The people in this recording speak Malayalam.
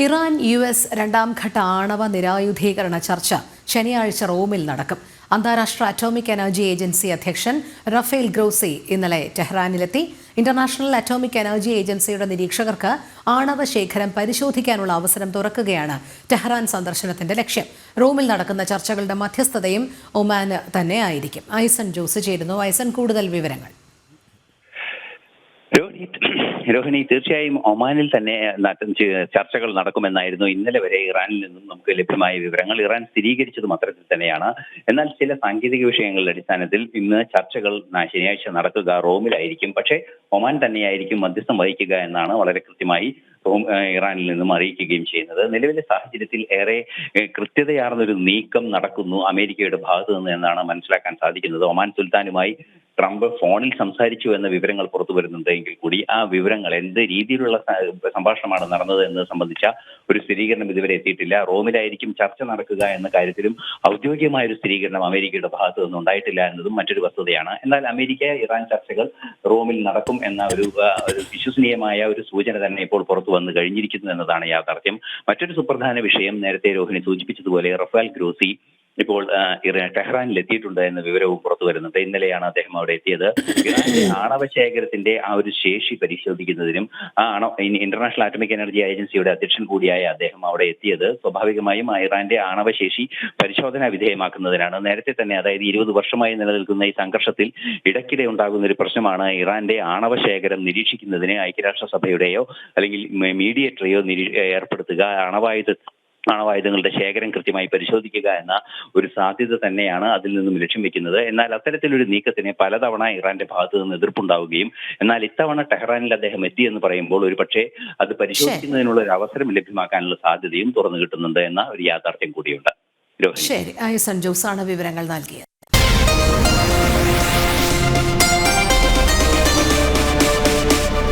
ഇറാൻ US രണ്ടാം ഘട്ട ആണവ നിരായുധീകരണ ചർച്ച ശനിയാഴ്ച റോമിൽ നടക്കും. അന്താരാഷ്ട്ര അറ്റോമിക് എനർജി ഏജൻസി അധ്യക്ഷൻ റഫേൽ ഗ്രോസി ഇന്നലെ ടെഹ്റാനിലെത്തി. ഇന്റർനാഷണൽ അറ്റോമിക് എനർജി ഏജൻസിയുടെ നിരീക്ഷകർക്ക് ആണവ ശേഖരം പരിശോധിക്കാനുള്ള അവസരം തുറക്കുകയാണ് ടെഹ്റാൻ സന്ദർശനത്തിന്റെ ലക്ഷ്യം. റോമിൽ നടക്കുന്ന ചർച്ചകളുടെ മധ്യസ്ഥതയും ഒമാന് തന്നെ ആയിരിക്കും. ഐസൻ ജോസ് ചേരുന്നു. ഐസൻ, കൂടുതൽ വിവരങ്ങൾ. രോഹിണി, തീർച്ചയായും ഒമാനിൽ തന്നെ ചർച്ചകൾ നടക്കുമെന്നായിരുന്നു ഇന്നലെ വരെ ഇറാനിൽ നിന്നും നമുക്ക് ലഭ്യമായ വിവരങ്ങൾ. ഇറാൻ സ്ഥിരീകരിച്ചതും അത്തരത്തിൽ തന്നെയാണ്. എന്നാൽ ചില സാങ്കേതിക വിഷയങ്ങളുടെ അടിസ്ഥാനത്തിൽ ഇന്ന് ചർച്ചകൾ ശനിയാഴ്ച നടക്കുക റോമിലായിരിക്കും. പക്ഷേ ഒമാൻ തന്നെയായിരിക്കും മധ്യസ്ഥം വഹിക്കുക എന്നാണ് വളരെ കൃത്യമായി ഇറാനിൽ നിന്നും അറിയിക്കുകയും ചെയ്യുന്നത്. നിലവിലെ സാഹചര്യത്തിൽ ഏറെ കൃത്യതയാർന്നൊരു നീക്കം നടക്കുന്നു അമേരിക്കയുടെ ഭാഗത്തു നിന്ന് എന്നാണ് മനസ്സിലാക്കാൻ സാധിക്കുന്നത്. ഒമാൻ സുൽത്താനുമായി ട്രംപ് ഫോണിൽ സംസാരിച്ചു എന്ന വിവരങ്ങൾ പുറത്തു വരുന്നുണ്ട് എങ്കിൽ കൂടി ആ വിവരങ്ങൾ എന്ത് രീതിയിലുള്ള സംഭാഷണമാണ് നടന്നത് എന്നത് സംബന്ധിച്ച ഒരു സ്ഥിരീകരണം ഇതുവരെ എത്തിയിട്ടില്ല. റോമിലായിരിക്കും ചർച്ച നടക്കുക എന്ന കാര്യത്തിലും ഔദ്യോഗികമായ ഒരു സ്ഥിരീകരണം അമേരിക്കയുടെ ഭാഗത്തു നിന്ന് ഉണ്ടായിട്ടില്ല എന്നതും മറ്റൊരു വസ്തുതയാണ്. എന്നാൽ അമേരിക്ക ഇറാൻ ചർച്ചകൾ റോമിൽ നടക്കും എന്ന ഒരു വിശ്വസനീയമായ ഒരു സൂചന തന്നെ ഇപ്പോൾ പുറത്തു വന്നു കഴിഞ്ഞിരിക്കുന്നു എന്നതാണ് യാഥാർത്ഥ്യം. മറ്റൊരു സുപ്രധാന വിഷയം, നേരത്തെ രോഹിണി സൂചിപ്പിച്ചതുപോലെ റഫേൽ ഗ്രോസി ഇപ്പോൾ ടെഹ്റാനിൽ എത്തിയിട്ടുണ്ട് എന്ന വിവരവും പുറത്തു വരുന്നുണ്ട്. ഇന്നലെയാണ് അദ്ദേഹം അവിടെ എത്തിയത്. ഇറാന്റെ ആണവ ശേഖരത്തിന്റെ ആ ഒരു ശേഷി പരിശോധിക്കുന്നതിനും ഇന്റർനാഷണൽ ആറ്റോമിക് എനർജി ഏജൻസിയുടെ അധ്യക്ഷൻ കൂടിയായ അദ്ദേഹം അവിടെ എത്തിയത് സ്വാഭാവികമായും ഇറാന്റെ ആണവ ശേഷി പരിശോധനാ വിധേയമാക്കുന്നതിനാണ്. നേരത്തെ തന്നെ, അതായത് 20 വർഷമായി നിലനിൽക്കുന്ന ഈ സംഘർഷത്തിൽ ഇടയ്ക്കിടെ ഉണ്ടാകുന്ന ഒരു പ്രശ്നമാണ് ഇറാന്റെ ആണവ ശേഖരം നിരീക്ഷിക്കുന്നതിന് ഐക്യരാഷ്ട്രസഭയുടെയോ അല്ലെങ്കിൽ മീഡിയേറ്ററെയോ ഏർപ്പെടുത്തുക, ആണവായുധങ്ങളുടെ ശേഖരം കൃത്യമായി പരിശോധിക്കുക എന്ന ഒരു സാധ്യത തന്നെയാണ് അതിൽ നിന്നും ലക്ഷ്യം വെക്കുന്നത്. എന്നാൽ അത്തരത്തിലൊരു നീക്കത്തിന് പലതവണ ഇറാന്റെ ഭാഗത്തു നിന്ന് എതിർപ്പുണ്ടാവുകയും, എന്നാൽ ഇത്തവണ ടെഹ്റാനിൽ അദ്ദേഹം എത്തിയെന്ന് പറയുമ്പോൾ ഒരു പക്ഷേ അത് പരിശോധിക്കുന്നതിനുള്ള ഒരു അവസരം ലഭ്യമാക്കാനുള്ള സാധ്യതയും തുറന്നു കിട്ടുന്നുണ്ട് എന്ന ഒരു യാഥാർത്ഥ്യം കൂടിയുണ്ട്. ശരി, ഐസൻ ജോസാണ് വിവരങ്ങൾ നൽകിയത്.